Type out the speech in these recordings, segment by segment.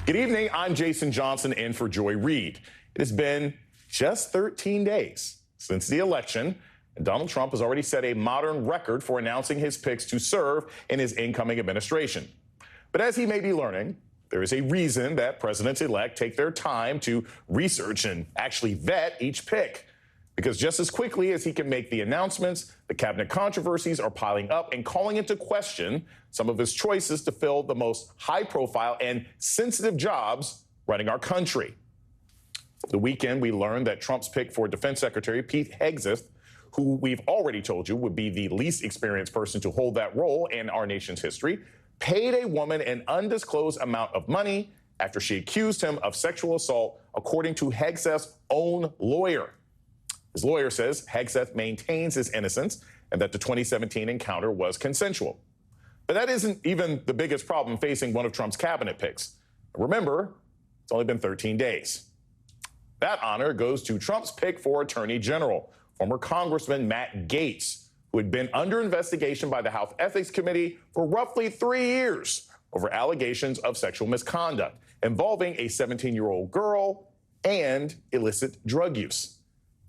Good evening. I'm Jason Johnson in for Joy Reid. It has been just 13 days since the election, and Donald Trump has already set a modern record for announcing his picks to serve in his incoming administration. But as he may be learning, there is a reason that presidents-elect take their time to research and actually vet each pick. Because just as quickly as he can make the announcements, the cabinet controversies are piling up and calling into question some of his choices to fill the most high-profile and sensitive jobs running our country. The weekend, we learned that Trump's pick for Defense Secretary Pete Hegseth, who we've already told you would be the least experienced person to hold that role in our nation's history, paid a woman an undisclosed amount of money after she accused him of sexual assault, according to Hegseth's own lawyer. His lawyer says Hegseth maintains his innocence and that the 2017 encounter was consensual. But that isn't even the biggest problem facing one of Trump's cabinet picks. Remember, it's only been 13 days. That honor goes to Trump's pick for Attorney General, former Congressman Matt Gaetz, who had been under investigation by the House Ethics Committee for roughly 3 years over allegations of sexual misconduct involving a 17-year-old girl and illicit drug use.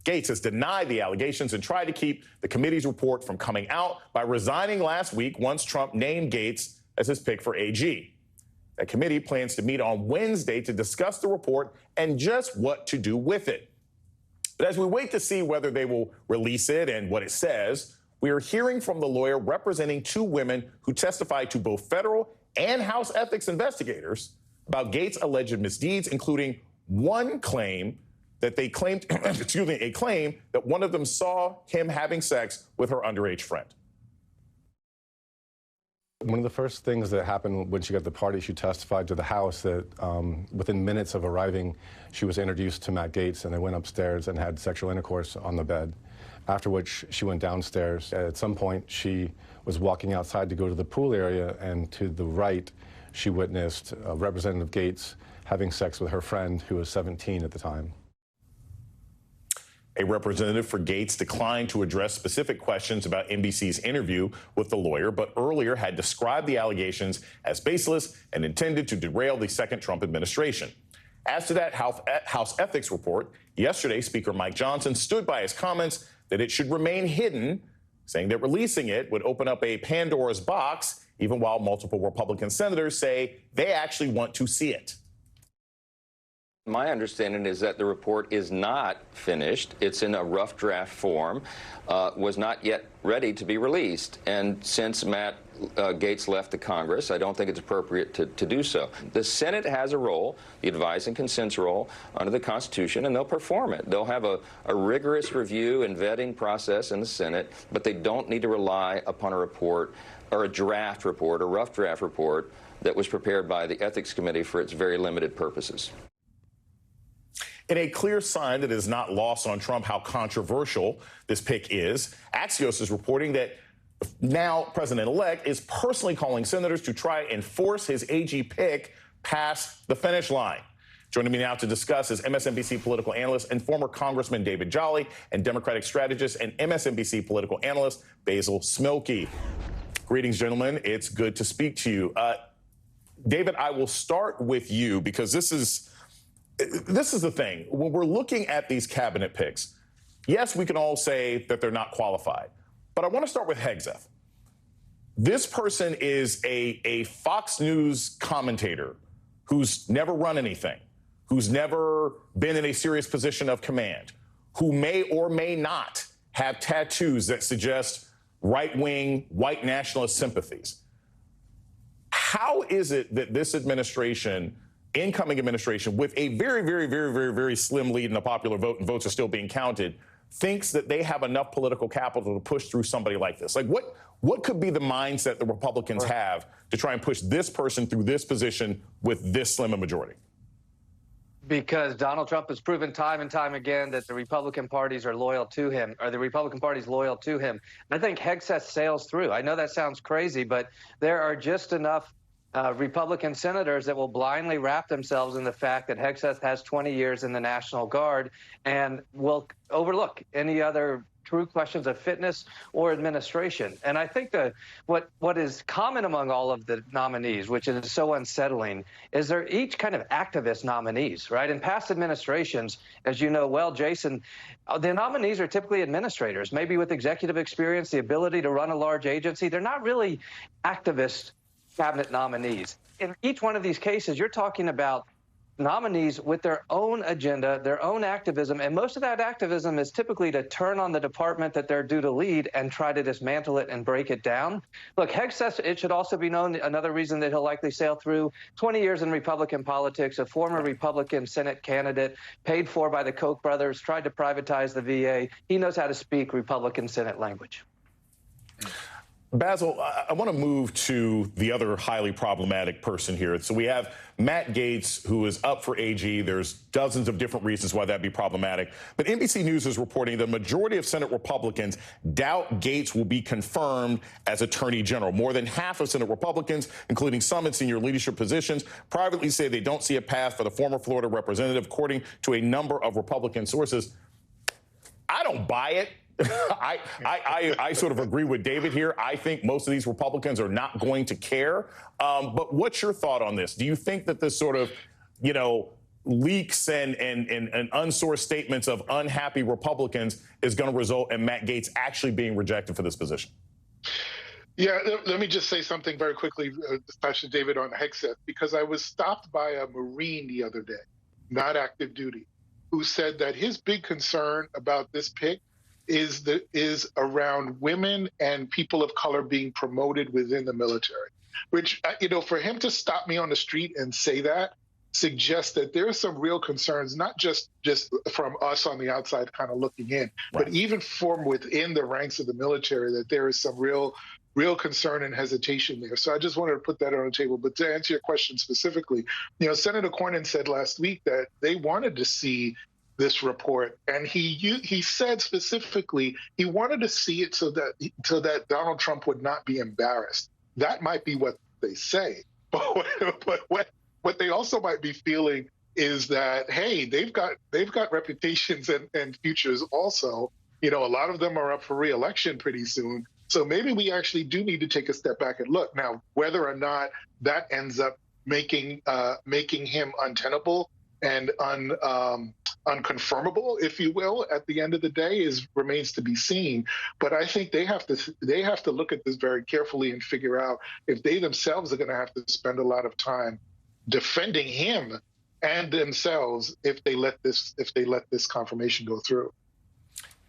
Gaetz has denied the allegations and tried to keep the committee's report from coming out by resigning last week once Trump named Gaetz as his pick for AG. That committee plans to meet on Wednesday to discuss the report and just what to do with it. But as we wait to see whether they will release it and what it says, we are hearing from the lawyer representing 2 women who testified to both federal and House ethics investigators about Gaetz' alleged misdeeds, including one claim that they claimed, a claim that one of them saw him having sex with her underage friend. One of the first things that happened when she got the party, she testified to the House that within minutes of arriving, she was introduced to Matt Gaetz, and they went upstairs and had sexual intercourse on the bed, after which she went downstairs. At some point, she was walking outside to go to the pool area, and to the right, she witnessed Representative Gaetz having sex with her friend, who was 17 at the time. A representative for Gaetz declined to address specific questions about NBC's interview with the lawyer, but earlier had described the allegations as baseless and intended to derail the second Trump administration. As to that House ethics report, yesterday Speaker Mike Johnson stood by his comments that it should remain hidden, saying that releasing it would open up a Pandora's box, even while multiple Republican senators say they actually want to see it. My understanding is that the report is not finished. It's in a rough draft form, was not yet ready to be released. And since Matt Gaetz left the Congress, I don't think it's appropriate to do so. The Senate has a role, the advise and consents role under the Constitution, and they'll perform it. They'll have a rigorous review and vetting process in the Senate, but they don't need to rely upon a report or a draft report, a rough draft report that was prepared by the Ethics Committee for its very limited purposes. In a clear sign that is not lost on Trump how controversial this pick is, Axios is reporting that now President-elect is personally calling senators to try and force his AG pick past the finish line. Joining me now to discuss is MSNBC political analyst and former Congressman David Jolly and Democratic strategist and MSNBC political analyst Basil Smilky. Greetings, gentlemen. It's good to speak to you. David, I will start with you because this is the thing. When we're looking at these cabinet picks, yes, we can all say that they're not qualified. But I want to start with Hegseth. This person is a Fox News commentator who's never run anything, who's never been in a serious position of command, who may or may not have tattoos that suggest right-wing, white nationalist sympathies. How is it that this administration, incoming administration, with a very slim lead in the popular vote, and votes are still being counted, thinks that they have enough political capital to push through somebody like this? Like, what could be the mindset the Republicans have to try and push this person through this position with this slim a majority? Because Donald Trump has proven time and time again that the Republican parties are loyal to him, or the Republican Party's loyal to him. I think Hegseth sails through. I know that sounds crazy, but there are just enough Republican senators that will blindly wrap themselves in the fact that Hegseth has 20 years in the National Guard and will overlook any other true questions of fitness or administration. And I think that what is common among all of the nominees, which is so unsettling, is they're each kind of activist nominees, right? In past administrations, as you know well, Jason, the nominees are typically administrators, maybe with executive experience, the ability to run a large agency. They're not really activist cabinet nominees. In each one of these cases, you're talking about nominees with their own agenda, their own activism, and most of that activism is typically to turn on the department that they're due to lead and try to dismantle it and break it down. Look, Hegg says it should also be known, another reason that he'll likely sail through, 20 years in Republican politics, a former Republican Senate candidate, paid for by the Koch brothers, tried to privatize the VA. He knows how to speak Republican Senate language. Basil, I want to move to the other highly problematic person here. So we have Matt Gaetz, who is up for AG. There's dozens of different reasons why that'd be problematic. But NBC News is reporting the majority of Senate Republicans doubt Gaetz will be confirmed as Attorney General. More than half of Senate Republicans, including some in senior leadership positions, privately say they don't see a path for the former Florida representative, according to a number of Republican sources. I don't buy it. I sort of agree with David here. I think most of these Republicans are not going to care. But what's your thought on this? Do you think that this sort of, leaks and unsourced statements of unhappy Republicans is going to result in Matt Gaetz actually being rejected for this position? Yeah, let me just say something very quickly, especially David, on Hegseth, because I was stopped by a Marine the other day, not active duty, who said that his big concern about this pick is around women and people of color being promoted within the military, which, for him to stop me on the street and say that suggests that there are some real concerns, not just from us on the outside kind of looking in, right, but even from within the ranks of the military, that there is some real concern and hesitation there. So I just wanted to put that on the table. But to answer your question specifically, Senator Cornyn said last week that they wanted to see this report, and he said specifically he wanted to see it so that Donald Trump would not be embarrassed. That might be what they say, but what they also might be feeling is that, hey, they've got reputations and futures also. A lot of them are up for re-election pretty soon, so maybe we actually do need to take a step back and look. Now, whether or not that ends up making him untenable and unconfirmable, if you will, at the end of the day remains to be seen. But I think they have to look at this very carefully and figure out if they themselves are going to have to spend a lot of time defending him and themselves if they let this confirmation go through.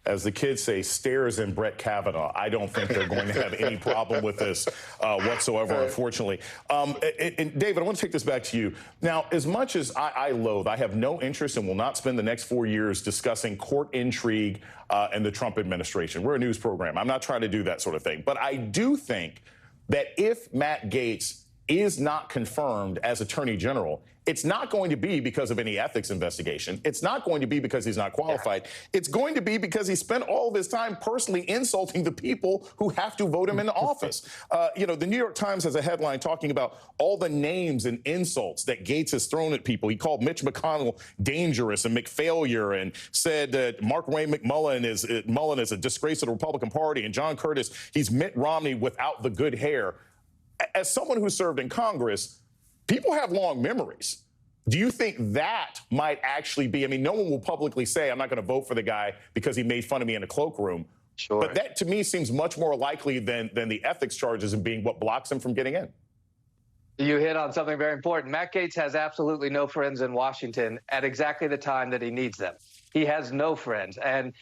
As the kids say, stairs in Brett Kavanaugh. I don't think they're going to have any problem with this whatsoever, unfortunately. And David, I want to take this back to you. Now, as much as I have no interest and will not spend the next 4 years discussing court intrigue and the Trump administration. We're a news program. I'm not trying to do that sort of thing. But I do think that if Matt Gaetz is not confirmed as Attorney General, it's not going to be because of any ethics investigation. It's not going to be because he's not qualified. Yeah. It's going to be because he spent all of his time personally insulting the people who have to vote him into office. The New York Times has a headline talking about all the names and insults that Gaetz has thrown at people. He called Mitch McConnell dangerous and McFailure, and said that Mark-Wayne Mullen is a disgrace to the Republican Party, and John Curtis, he's Mitt Romney without the good hair. As someone who served in Congress, people have long memories. Do you think that might actually be, no one will publicly say, I'm not going to vote for the guy because he made fun of me in a cloakroom. Sure. But that, to me, seems much more likely than the ethics charges and being what blocks him from getting in. You hit on something very important. Matt Gaetz has absolutely no friends in Washington at exactly the time that he needs them. He has no friends. And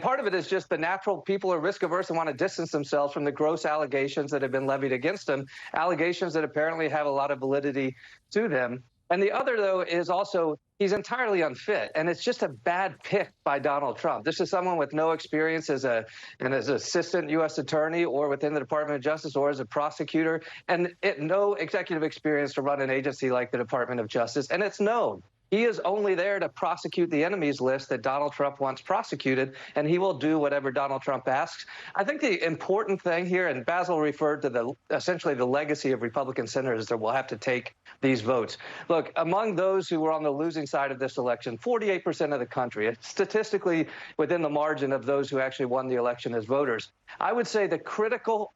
part of it is just the natural people are risk averse and want to distance themselves from the gross allegations that have been levied against him, allegations that apparently have a lot of validity to them. And the other, though, is also he's entirely unfit. And it's just a bad pick by Donald Trump. This is someone with no experience as an assistant U.S. attorney or within the Department of Justice or as a prosecutor, and no executive experience to run an agency like the Department of Justice. And it's known He is only there to prosecute the enemies list that Donald Trump wants prosecuted, and he will do whatever Donald Trump asks. I think the important thing here, and Basil referred to essentially the legacy of Republican senators that will have to take these votes. Look, among those who were on the losing side of this election, 48% of the country, statistically within the margin of those who actually won the election as voters. I would say the critical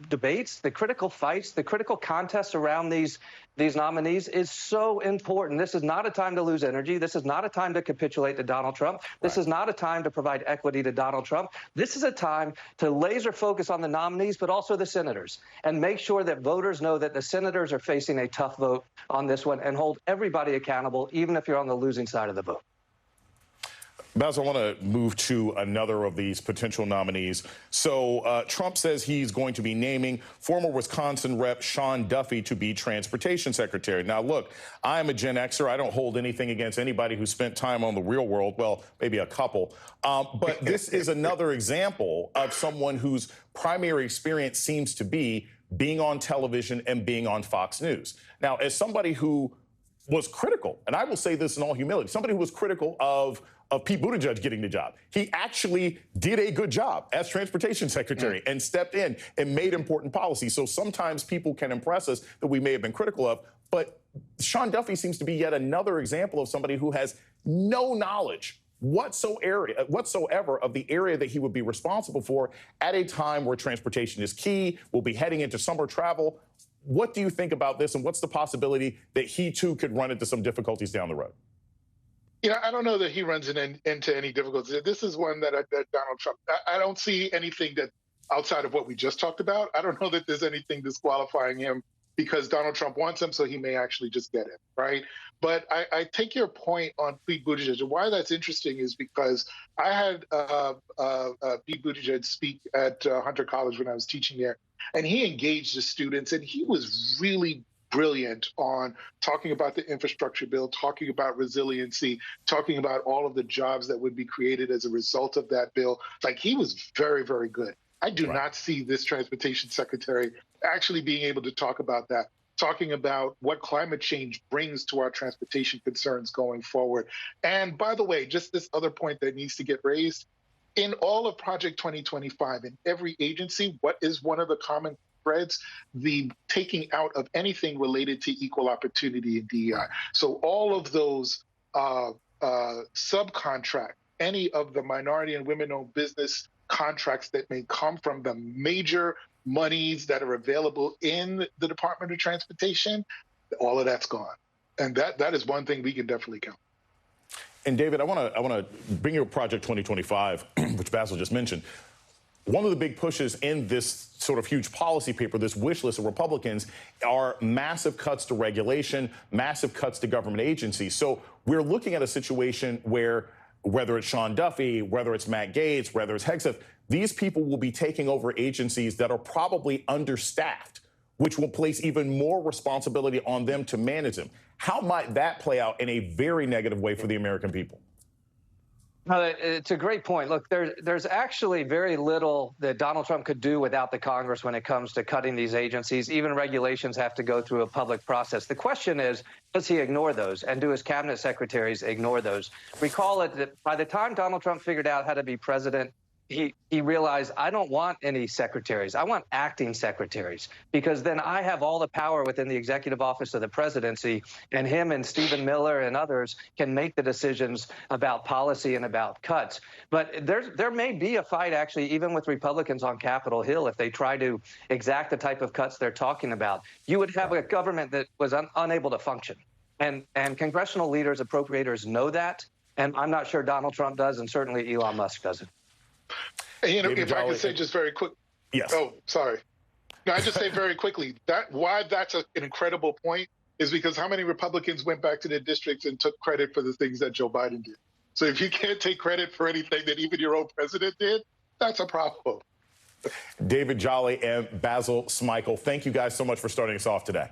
debates, the critical fights, the critical contests around these nominees is so important. This is not a time to lose energy. This is not a time to capitulate to Donald Trump. This is not a time to provide equity to Donald Trump. This is a time to laser focus on the nominees, but also the senators, and make sure that voters know that the senators are facing a tough vote on this one, and hold everybody accountable, even if you're on the losing side of the vote. Basil, I want to move to another of these potential nominees. So Trump says he's going to be naming former Wisconsin Rep. Sean Duffy to be Transportation Secretary. Now, look, I'm a Gen Xer. I don't hold anything against anybody who spent time on the real world. Well, maybe a couple. But this is another example of someone whose primary experience seems to be being on television and being on Fox News. Now, as somebody who was critical, and I will say this in all humility, somebody who was critical of Pete Buttigieg getting the job. He actually did a good job as transportation secretary and stepped in and made important policy. So sometimes people can impress us that we may have been critical of, but Sean Duffy seems to be yet another example of somebody who has no knowledge whatsoever of the area that he would be responsible for at a time where transportation is key. We'll be heading into summer travel. What do you think about this, and what's the possibility that he too could run into some difficulties down the road? I don't know that he runs into any difficulties. This is one that Donald Trump, I don't see anything that outside of what we just talked about. I don't know that there's anything disqualifying him because Donald Trump wants him, so he may actually just get it, right? But I take your point on Pete Buttigieg. And why that's interesting is because I had Pete Buttigieg speak at Hunter College when I was teaching there, and he engaged the students, and he was really brilliant on talking about the infrastructure bill, talking about resiliency, talking about all of the jobs that would be created as a result of that bill. Like, he was very, very good. I do not see this transportation secretary actually being able to talk about that, talking about what climate change brings to our transportation concerns going forward. And by the way, just this other point that needs to get raised, in all of Project 2025, in every agency, what is one of the common threads? The taking out of anything related to equal opportunity in DEI. So all of those subcontract, any of the minority and women-owned business contracts that may come from the major monies that are available in the Department of Transportation, all of that's gone. And that is one thing we can definitely count. And David, I want to bring you Project 2025, which Basil just mentioned. One of the big pushes in this sort of huge policy paper, this wish list of Republicans, are massive cuts to regulation, massive cuts to government agencies. So we're looking at a situation where, whether it's Sean Duffy, whether it's Matt Gaetz, whether it's Hegseth, these people will be taking over agencies that are probably understaffed, which will place even more responsibility on them to manage them. How might that play out in a very negative way for the American people? No, it's a great point. Look, there's actually very little that Donald Trump could do without the Congress when it comes to cutting these agencies. Even regulations have to go through a public process. The question is, does he ignore those, and do his cabinet secretaries ignore those? Recall it that by the time Donald Trump figured out how to be president, he realized, I don't want any secretaries. I want acting secretaries, because then I have all the power within the executive office of the presidency, and him and Stephen Miller and others can make the decisions about policy and about cuts. But there may be a fight, actually, even with Republicans on Capitol Hill, if they try to exact the type of cuts they're talking about. You would have a government that was unable to function. And congressional leaders, appropriators know that. And I'm not sure Donald Trump does, and certainly Elon Musk doesn't. And, if I could say just very quick. Yes. Oh, sorry. No, I just say very quickly that why that's an incredible point is because how many Republicans went back to their districts and took credit for the things that Joe Biden did? So if you can't take credit for anything that even your own president did, that's a problem. David Jolly and Basil Smikle, thank you guys so much for starting us off today.